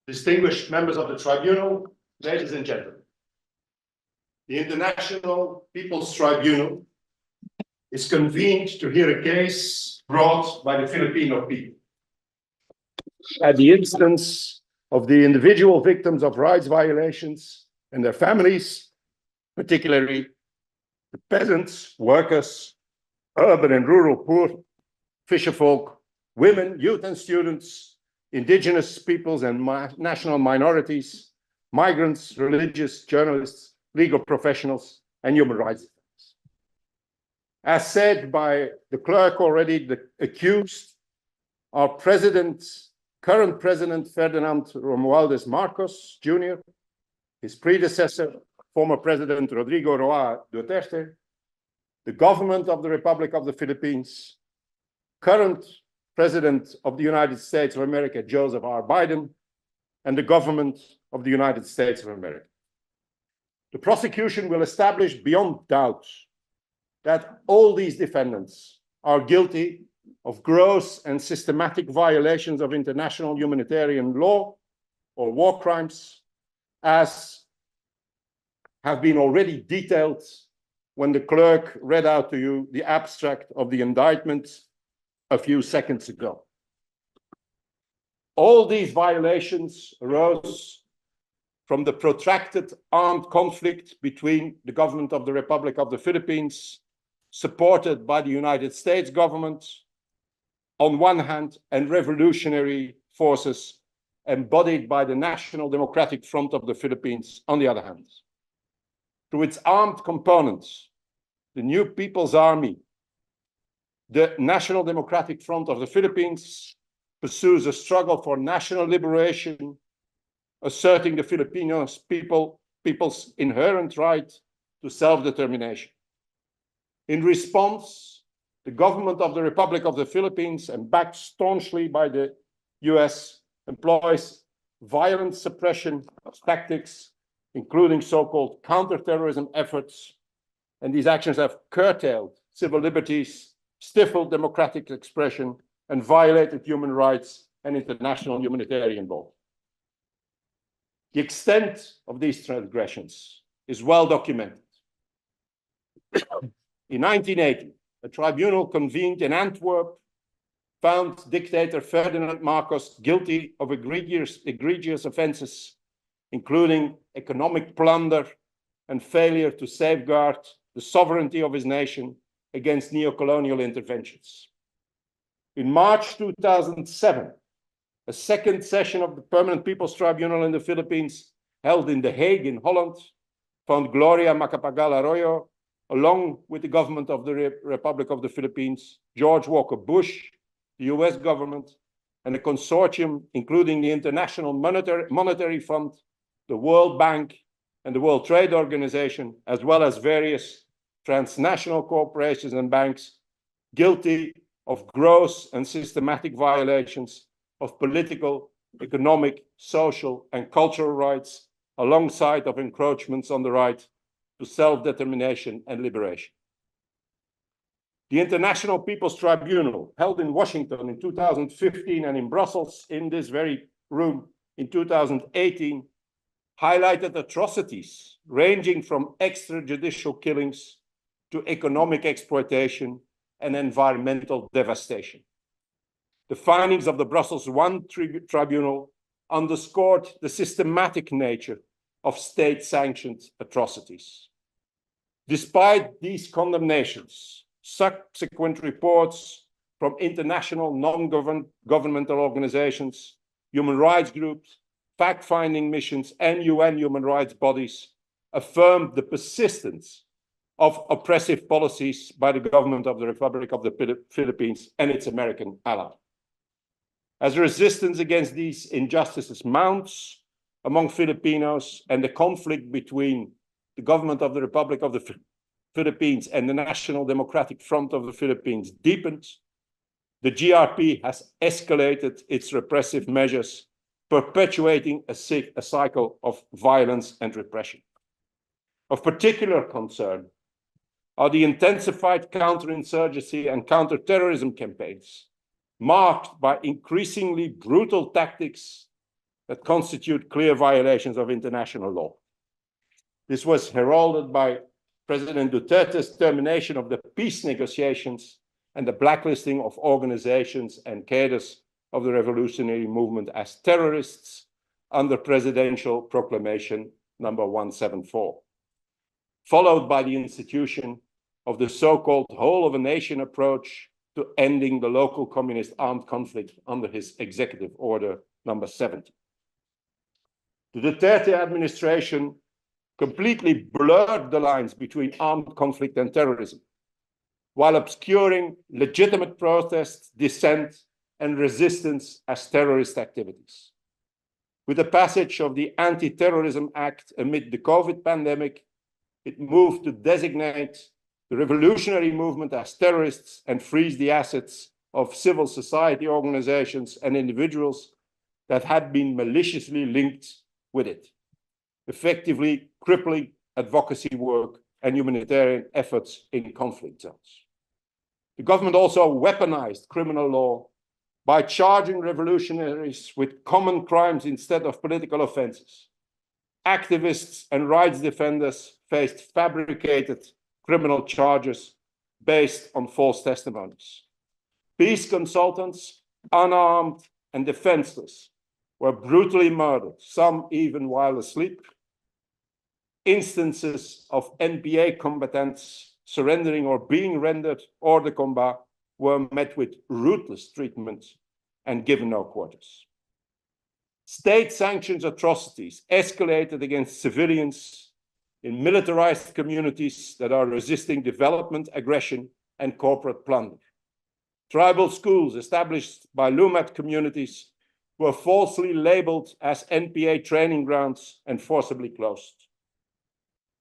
Distinguished members of the Tribunal, ladies and gentlemen. The International People's Tribunal is convened to hear a case brought by the Filipino people at the instance of the individual victims of rights violations and their families, particularly the peasants, workers, urban and rural poor, fisherfolk, women, youth and students, indigenous peoples and national minorities, migrants, religious, journalists, legal professionals, and human rights defenders. As said by the clerk already, the accused are current President Ferdinand Romualdez Marcos Jr., his predecessor, former President Rodrigo Roa Duterte, the government of the Republic of the Philippines, current President of the United States of America, Joseph R. Biden, and the government of the United States of America. The prosecution will establish beyond doubt that all these defendants are guilty of gross and systematic violations of international humanitarian law or war crimes, as have been already detailed when the clerk read out to you the abstract of the indictment a few seconds ago. All these violations arose from the protracted armed conflict between the government of the Republic of the Philippines, supported by the United States government, on one hand, and revolutionary forces embodied by the National Democratic Front of the Philippines, on the other hand. Through its armed components, the New People's Army, the National Democratic Front of the Philippines pursues a struggle for national liberation, asserting the Filipino people's inherent right to self-determination. In response, the government of the Republic of the Philippines, and backed staunchly by the US, employs violent suppression tactics, including so-called counterterrorism efforts, and these actions have curtailed civil liberties, stifled democratic expression, and violated human rights and international humanitarian law. The extent of these transgressions is well documented. In 1980, a tribunal convened in Antwerp found dictator Ferdinand Marcos guilty of egregious offenses, including economic plunder and failure to safeguard the sovereignty of his nation against neo-colonial interventions. In March 2007, a second session of the Permanent People's Tribunal in the Philippines, held in The Hague in Holland, found Gloria Macapagal Arroyo, along with the government of the Republic of the Philippines, George Walker Bush, the US government, and a consortium including the International Monetary Fund, the World Bank, and the World Trade Organization, as well as various transnational corporations and banks, guilty of gross and systematic violations of political, economic, social, and cultural rights, alongside of encroachments on the right to self-determination and liberation. The International People's Tribunal, held in Washington in 2015 and in Brussels in this very room in 2018, highlighted atrocities ranging from extrajudicial killings to economic exploitation and environmental devastation. The findings of the Brussels I Tribunal underscored the systematic nature of state-sanctioned atrocities. Despite these condemnations, subsequent reports from international non-governmental organizations, human rights groups, fact-finding missions, and UN human rights bodies affirmed the persistence of oppressive policies by the government of the Republic of the Philippines and its American ally. As resistance against these injustices mounts among Filipinos and the conflict between the government of the Republic of the Philippines and the National Democratic Front of the Philippines deepens, the GRP has escalated its repressive measures, perpetuating a cycle of violence and repression. Of particular concern are the intensified counterinsurgency and counterterrorism campaigns, marked by increasingly brutal tactics that constitute clear violations of international law. This was heralded by President Duterte's termination of the peace negotiations and the blacklisting of organizations and cadres of the revolutionary movement as terrorists under Presidential Proclamation number 174, followed by the institution of the so-called whole-of-a-nation approach to ending the local communist armed conflict under his Executive Order number 70. The Duterte administration completely blurred the lines between armed conflict and terrorism, while obscuring legitimate protests, dissent, and resistance as terrorist activities. With the passage of the Anti-Terrorism Act amid the COVID pandemic, it moved to designate the revolutionary movement as terrorists and freeze the assets of civil society organizations and individuals that had been maliciously linked with it, effectively crippling advocacy work and humanitarian efforts in conflict zones. The government also weaponized criminal law by charging revolutionaries with common crimes instead of political offenses. Activists and rights defenders faced fabricated criminal charges based on false testimonies. Peace consultants, unarmed and defenseless, were brutally murdered, some even while asleep. Instances of NPA combatants surrendering or being rendered hors de combat were met with ruthless treatment and given no quarters. State-sanctioned atrocities escalated against civilians in militarized communities that are resisting development, aggression, and corporate plunder. Tribal schools established by Lumat communities were falsely labeled as NPA training grounds and forcibly closed.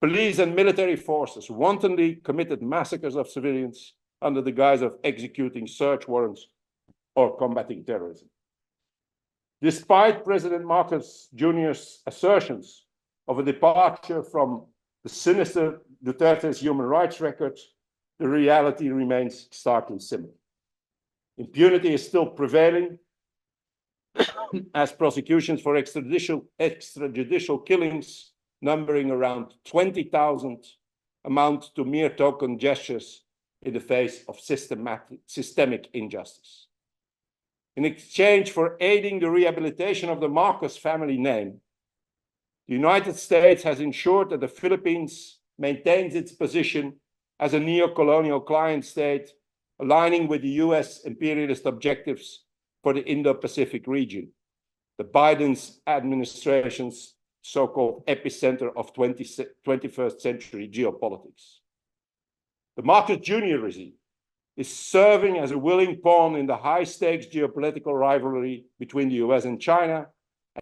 Police and military forces wantonly committed massacres of civilians under the guise of executing search warrants or combating terrorism. Despite President Marcos Jr.'s assertions of a departure from the sinister Duterte's human rights record, the reality remains starkly similar. Impunity is still prevailing as prosecutions for extrajudicial killings numbering around 20,000 amount to mere token gestures in the face of systemic injustice. In exchange for aiding the rehabilitation of the Marcos family name, the United States has ensured that the Philippines maintains its position as a neo-colonial client state, aligning with the US imperialist objectives for the Indo-Pacific region, the Biden administration's so-called epicenter of 21st century geopolitics. The Marcos Jr. regime is serving as a willing pawn in the high-stakes geopolitical rivalry between the US and China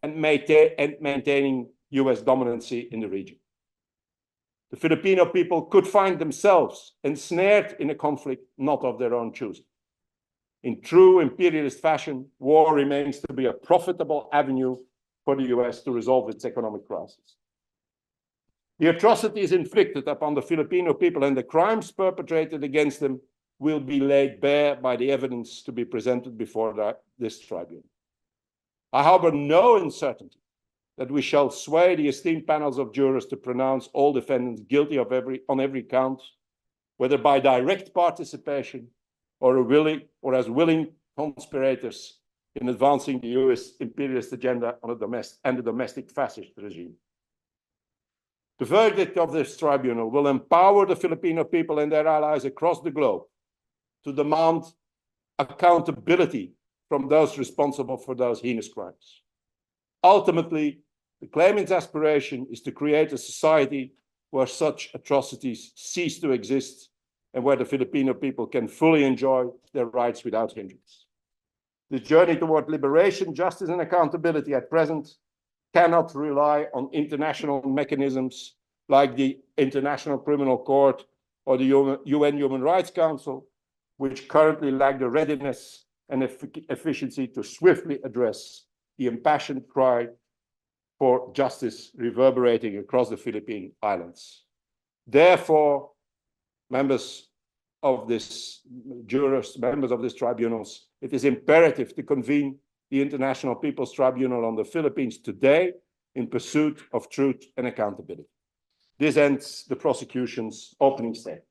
and maintaining US dominancy in the region. The Filipino people could find themselves ensnared in a conflict not of their own choosing. In true imperialist fashion, war remains to be a profitable avenue for the US to resolve its economic crisis. The atrocities inflicted upon the Filipino people and the crimes perpetrated against them will be laid bare by the evidence to be presented before this tribunal. I harbor no uncertainty that we shall sway the esteemed panels of jurors to pronounce all defendants guilty of on every count, whether by direct participation or as willing conspirators in advancing the US imperialist agenda on the domestic fascist regime. The verdict of this tribunal will empower the Filipino people and their allies across the globe to demand accountability from those responsible for those heinous crimes. Ultimately, the claimant's aspiration is to create a society where such atrocities cease to exist and where the Filipino people can fully enjoy their rights without hindrance. The journey toward liberation, justice, and accountability at present cannot rely on international mechanisms like the International Criminal Court or the UN Human Rights Council, which currently lack the readiness and efficiency to swiftly address the impassioned cry for justice reverberating across the Philippine Islands. Therefore, members of this tribunals, it is imperative to convene the International People's Tribunal on the Philippines today in pursuit of truth and accountability. This ends the prosecution's opening statement.